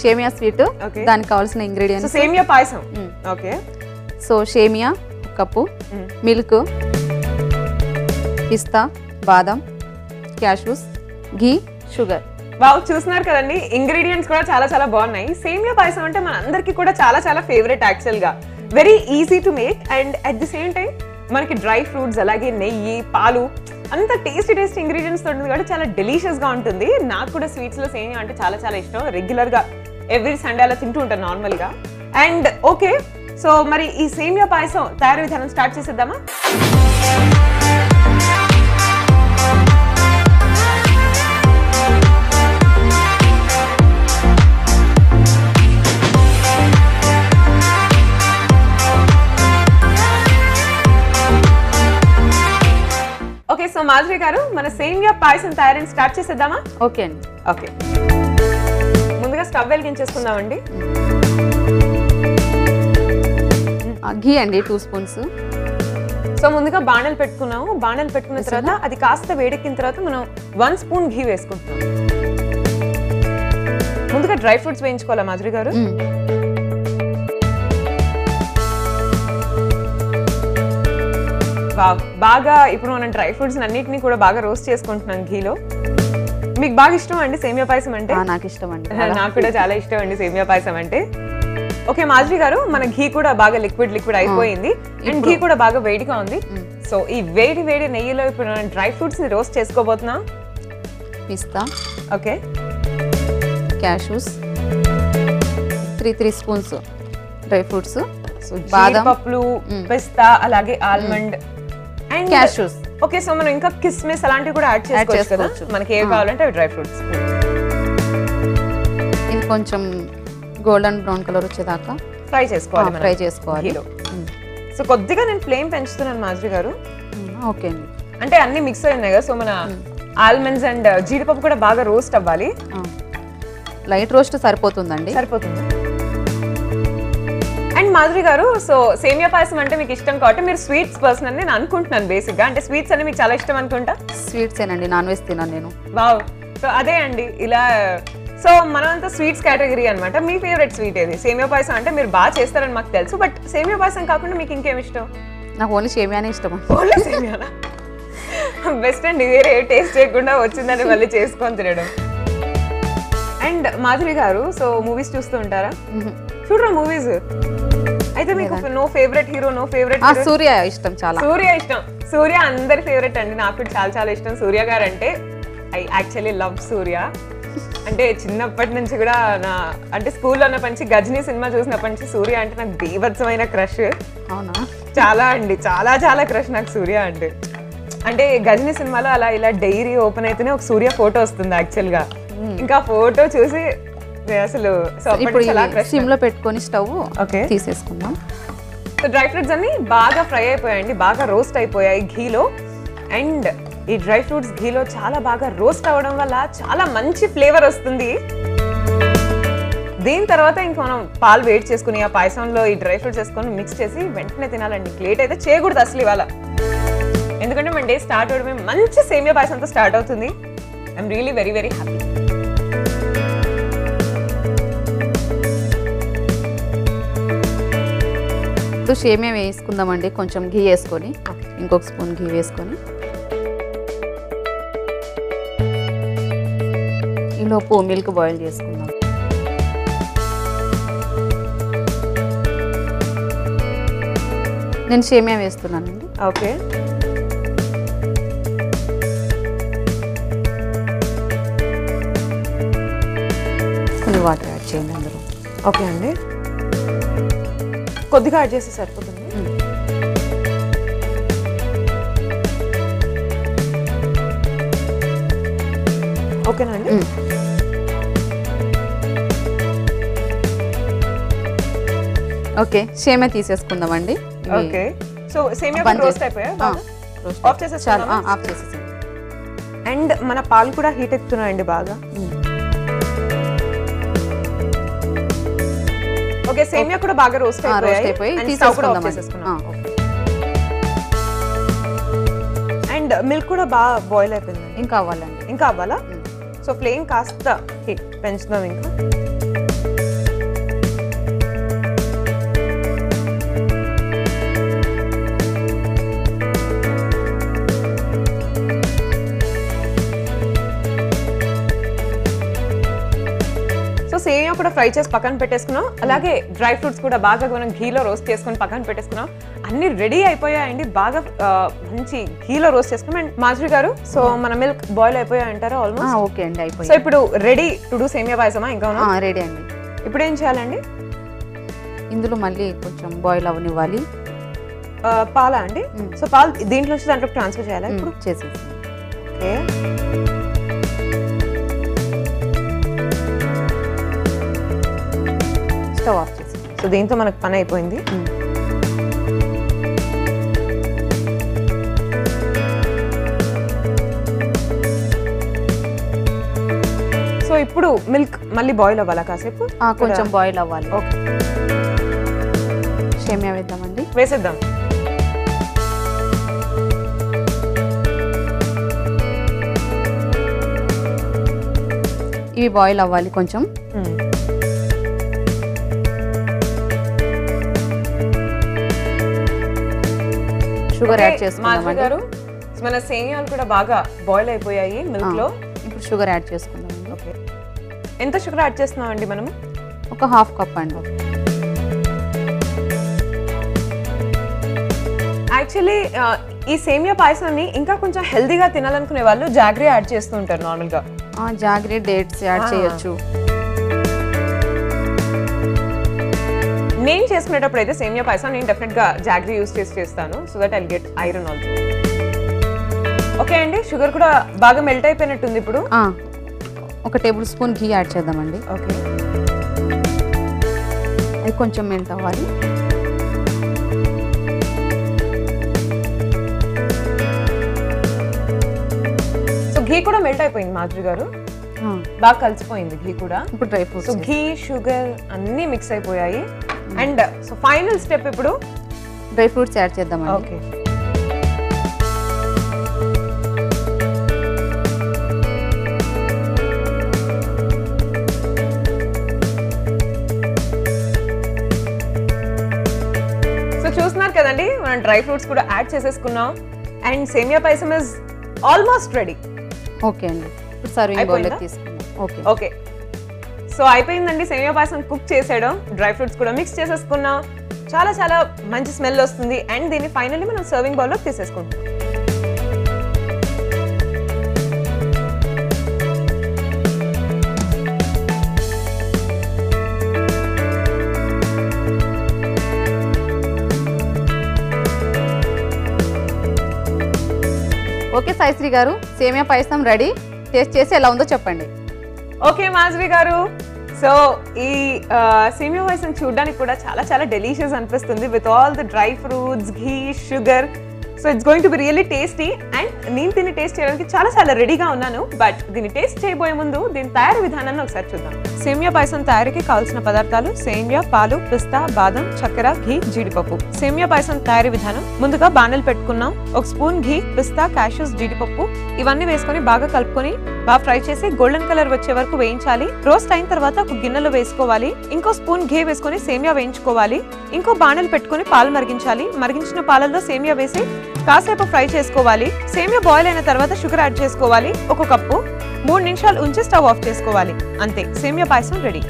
సేమియా స్వీట్ దానికి కావాల్సిన ఇంగ్రీడియంట్స్ సేమియా పాయసం ఓకే సో సేమియా కప్పు మిల్క్ పిస్తా బాదం క్యాషూస్ ఘీ షుగర్ వావ్ చూస్తున్నారు కదండి ఇంగ్రీడియంట్స్ కూడా చాలా చాలా బాగున్నాయి సేమియా పాయసం అంటే మన అందరికీ కూడా చాలా చాలా ఫేవరెట్ యాక్చువల్ గా very easy to make and at the same time మనకి డ్రై ఫ్రూట్స్ అలాగే నెయ్యి పాలు అంత టేస్టీ ఇంగ్రీడియంట్స్ ఉంటుంది కాబట్టి చాలా డెలిషియస్ గా ఉంటుంది నాకు కూడా స్వీట్స్ లో సేమియా అంటే చాలా చాలా ఇష్టం రెగ్యులర్ గా ఎవ్రీ సండే అలా తింటూ ఉంటాను నార్మల్ గా అండ్ ఓకే సో మరి ఈ సేమియా పాయసం తయారీ విధానం స్టార్ట్ చేసేద్దామా ఓకే సో మాధురి గారు మన సేమియా పాయసం తయారీని స్టార్ట్ చేసేద్దామా ఓకే అండి ఓకే ముందుగా స్టవ్ వెలిగించేసుకుందామండి ఘీ అండి 2 స్పూన్స్ సో ముందుగా బాణలు పెట్టుకున్నాము బాణలు పెట్టుకున్న తర్వాత అది కాస్త వేడెక్కిన తర్వాత మనం 1 స్పూన్ ఘీ వేసుకుంటున్నాం ముందుగా డ్రై ఫ్రూట్స్ వేయించుకోవాలా మాధురి గారు బాగా ఇప్పుడు మనం డ్రై ఫ్రూట్స్ అన్నిటిని కూడా బాగా రోస్ట్ చేసుకుంటున్నాం ఘీలో మీకు బాగా ఇష్టం అండి సేమియా పాయసం అంటే నాకు ఇష్టం అండి నాకు కూడా చాలా ఇష్టం అండి సేమియా పాయసం అంటే ఓకే మాధురి గారు మన ఘీ కూడా బాగా లిక్విడ్ అయిపోయింది అండ్ ఘీ కూడా బాగా వేడిగా ఉంది సో ఈ వేడి నెయ్యిలో ఇప్పుడు మనం డ్రై ఫ్రూట్స్ ని రోస్ట్ చేసుకోబోతున్నాం పిస్తా okay cashews 3 spoons dry fruits so బాదం పప్పులు పిస్తా అలాగే almond and cashews okay so మనం ఇంకా కిస్మిస్ అలాంటివి కూడా యాడ్ చేసుకోవచ్చు కదా మనకి ఏవి కావాలంటే అవి డ్రై ఫ్రూట్స్ ఇది కొంచెం గోల్డెన్ బ్రౌన్ కలర్ వచ్చేదాకా ఫ్రై చేసుకోవాలి సో కొద్దిగా నేను ఫ్లేమ్ పెంచుతున్నాను మాధురి గారు ఓకే అండి అంటే అన్ని మిక్స్ అయి ఉన్నాయి కదా సో మన ఆల్మండ్స్ అండ్ జీడిపప్పు కూడా బాగా రోస్ట్ అవ్వాలి లైట్ రోస్ట్ సరిపోతుంది అండ్ మాధురి గారు సో సేమియా పాయసం అంటే మీకు ఇష్టం కాబట్టి మీరు స్వీట్స్ పర్సన్ అని నేను అనుకుంటున్నాను బేసిక్ గా అంటే స్వీట్స్ అని మీకు చాలా ఇష్టం అనుకుంటా స్వీట్స్ ఏనండి నాన్ వెజ్ తిన్నాను నేను వావ్ సో అదే అండి ఇలా సో మనమంతా స్వీట్స్ కేటగిరీ అనమాట మీ ఫేవరెట్ స్వీట్ ఏది సేమియా పాయసం అంటే మీరు బాగా చేస్తారని మాకు తెలుసు బట్ సేమియా పాయసం కాకుండా మీకు ఇంకేం ఇష్టం నాకు ఓన్లీ సేమియానే ఇష్టం ఓన్లీ సేమియానా బెస్ట్ అండి వేరే టేస్ట్ చేయకుండా వచ్చిందని మళ్ళీ చేసుకొని తినడం అండ్ మాధురి గారు సో మూవీస్ చూస్తూ ఉంటారా చూడరా మూవీస్ అయితే మీకు no favourite hero no favourite Suriya ఇష్టం చాలా సూర్య అందరి ఫేవరెట్ అండి నాకు కూడా చాలా చాలా ఇష్టం సూర్య గారు అంటే ఐ యాక్చువల్లీ లవ్ సూర్య అంటే చిన్నప్పటి నుంచి కూడా నా అంటే స్కూల్లో ఉన్నప్పటి నుంచి గజనీ సినిమా చూసినప్పటి నుంచి సూర్య అంటే నాకు బీభత్సమైన క్రష్ అవునా చాలా అండి చాలా క్రష్ నాకు సూర్య అంటే గజనీ సినిమాలో అలా ఇలా డైరీ ఓపెన్ అయితేనే ఒక సూర్య ఫోటో వస్తుంది యాక్చువల్ గా ఇంకా ఫోటో చూసి అసలు సిమ్ లో పెట్టుకొని స్టవ్ తీసేసుకుందాం సో డ్రై ఫ్రూట్స్ అన్ని బాగా ఫ్రై అయిపోయాయండి బాగా రోస్ట్ అయిపోయాయి ఘీలో అండ్ ఈ డ్రై ఫ్రూట్స్ ఘీలో చాలా బాగా రోస్ట్ అవ్వడం వల్ల చాలా మంచి ఫ్లేవర్ వస్తుంది దీని తర్వాత ఇంక మనం పాలు వేడి చేసుకుని ఆ పాయసంలో ఈ డ్రై ఫ్రూట్స్ వేసుకొని మిక్స్ చేసి వెంటనే తినాలండి లేట్ అయితే చేయకూడదు అసలు ఇవాళ ఎందుకంటే మన డే స్టార్ట్ అవడమే మంచి సేమియా పాయసంతో స్టార్ట్ అవుతుంది I'm really very very happy ఇప్పుడు సేమియా వేసుకుందామండి కొంచెం ఘీ వేసుకొని ఇంకొక స్పూన్ ఘీ వేసుకొని ఈలోపు మిల్క్ బాయిల్ చేసుకుందాం నేను సేమియా వేస్తున్నానండి ఓకే కొన్ని వాటర్ యాడ్ చేయండి అందులో ఓకే అండి కొద్దిగా యాడ్ చేస్తే సరిపోతుంది ఓకేనా అండి ఓకే సేమియా తీసేసుకుందామండి ఓకే సో సేమియా రోస్ట్ అయిపోయా ఆఫ్ చేసేసాను ఆఫ్ చేసేసాను అండ్ మన పాలు కూడా హీట్ ఎక్కుతున్నాయండి బాగా ఓకే సేమియా కూడా బాగా రోస్ట్ అయిపోయి తీసేసుకుందాం అండ్ మిల్క్ కూడా బాగా బాయిల్ అయిపోయింది ఇంకా అవ్వాలండి ఇంకా అవ్వాలా సో ఫ్లేమ్ కాస్త పెంచుదాం ఇంకా సేమియా కూడా ఫ్రై చేసి పక్కన పెట్టేసుకున్నాం, అలాగే డ్రై ఫ్రూట్స్ కూడా బాగా మనం ఘీలో రోస్ట్ చేసుకొని పక్కన పెట్టేసుకున్నాం. అన్ని రెడీ అయిపోయాయండి, బాగా మంచి ఘీలో రోస్ట్ చేసుకున్నాం. అండ్ మాధురి గారు, సో మన మిల్క్ బాయిల్ అయిపోయా అంటారా ఆల్మోస్ట్? ఓకే అండి, అయిపోయింది. సో ఇప్పుడు రెడీ టు డూ సేమియా పాయసమా? ఇంకా రెడీ అండి. ఇప్పుడు ఏం చేయాలండి? ఇందులో మళ్ళీ కొంచెం బాయిల్ అవ్వనివ్వాలి. పాలా అండి? సో పాలు దీంట్లో నుంచి దాంట్లో ట్రాన్స్ఫర్ చేయాలా ఇప్పుడు? చేసేసి ఓకే. స్టవ్ ఆఫ్ చేసి, సో దీంతో మనకు పని అయిపోయింది. సో ఇప్పుడు మిల్క్ మళ్ళీ బాయిల్ అవ్వాలా కాసేపు? కొంచెం బాయిల్ అవ్వాలి. ఓకే, సేమియా వేద్దామండి. వేసేద్దాం. ఇవి బాయిల్ అవ్వాలి కొంచెం. షుగర్ యాడ్ చేసుకుందాం గారు. మన సేమియాలు కూడా బాగా బాయిల్ అయిపోయాయి మిల్క్ లో. ఇప్పుడు షుగర్ యాడ్ చేసుకుందాం. ఓకే, ఎంత షుగర్ యాడ్ చేస్తున్నాం అండి మనము? ఒక 1/2 కప్ అండి. యాక్చువల్లీ ఈ సేమియా పాయసాన్ని ఇంకా కొంచెం హెల్దీగా తినాలనుకునే వాళ్ళు జాగ్రీ యాడ్ చేస్తూ ఉంటారు నార్మల్ గా. జాగ్రీ, డేట్స్ యాడ్ చేయొచ్చు. నేను చేసుకునేటప్పుడు అయితే సేమియా పాయసం నేను డెఫినెట్ గా జాగ్రీ యూస్ చేస్తాను, so that I get iron also. Okay అండి, షుగర్ కూడా బాగా మెల్ట్ అయిపోయినట్టుంది. ఇప్పుడు ఒక టేబుల్ స్పూన్ ఘీ యాడ్ చేద్దామండి. ఓకే, అది కొంచెం మెల్ట్ అవ్వాలి. సో ఘీ కూడా మెల్ట్ అయిపోయింది మాధురి గారు, బాగా కలిసిపోయింది ఘీ కూడా. ఇప్పుడు డ్రై ఫ్రూట్స్, సో ఘీ, షుగర్ అన్నీ మిక్స్ అయిపోయాయి. అండ్ సో ఫైనల్ స్టెప్ ఇప్పుడు డ్రై ఫ్రూట్స్ యాడ్ చేద్దామండి. ఓకే, సో చూస్తున్నారు కదండి, మనం డ్రై ఫ్రూట్స్ కూడా యాడ్ చేసేసుకున్నాం. అండ్ సేమియా పాయసం ఇస్ ఆల్మోస్ట్ రెడీ. ఓకే అండి, ఇప్పుడు సర్వింగ్ బౌల్లోకి తీసుకుందాం. ఓకే ఓకే, సో అయిపోయిందండి సేమియా పాయసం కుక్ చేసేయడం. డ్రై ఫ్రూట్స్ కూడా మిక్స్ చేసేసుకున్నాం. చాలా చాలా మంచి స్మెల్ వస్తుంది. అండ్ దీన్ని ఫైనల్లీ మనం సర్వింగ్ బౌల్లోకి తీసేసుకుంటాం. ఓకే సాయిశ్రీ గారు, సేమియా పాయసం రెడీ. టేస్ట్ చేసి ఎలా ఉందో చెప్పండి. ఓకే మాధురి గారు, సో ఈ సేమియా పాయసం చూడడానికి కూడా చాలా చాలా డెలిషియస్ అనిపిస్తుంది with all the dry fruits, ghee, sugar. So it's going to be really tasty. And నేను దీన్ని టేస్ట్ చేయడానికి చాలా చాలా రెడీగా ఉన్నాను. బట్ దీన్ని టేస్ట్ చేయబోయే ముందు దీని తయారీ విధానాన్ని ఒకసారి చూద్దాం. సేమియా పాయసం తయారీకి కావాల్సిన పదార్థాలు: సేమియా, పాలు, పిస్తా, బాదం, చక్కెర, ఘీ, జీడిపప్పు. సేమియా పాయసం తయారీ విధానం: ముందుగా బాణలు పెట్టుకున్నాం. 1 స్పూన్ ఘీ, పిస్తా, కాష్యూస్, జీడిపప్పు ఇవన్నీ వేసుకొని బాగా కలుపుకొని బాగా ఫ్రై చేసి గోల్డెన్ కలర్ వచ్చే వరకు వేయించాలి. రోస్ట్ అయిన తర్వాత ఒక గిన్నెలో వేసుకోవాలి. ఇంకో స్పూన్ ఘీ వేసుకొని సేమియా వేయించుకోవాలి. ఇంకో బాణలు పెట్టుకొని పాలు మరిగించాలి. మరిగించిన పాలల్లో సేమియా వేసి కాసేపు ఫ్రై చేసుకోవాలి. సేమియా బాయిల్ అయిన తర్వాత షుగర్ యాడ్ చేసుకోవాలి. 1 కప్పు. 3 నిమిషాలు ఉంచి స్టవ్ ఆఫ్ చేసుకోవాలి. అంతే, సేమియా పాయసం రెడీ.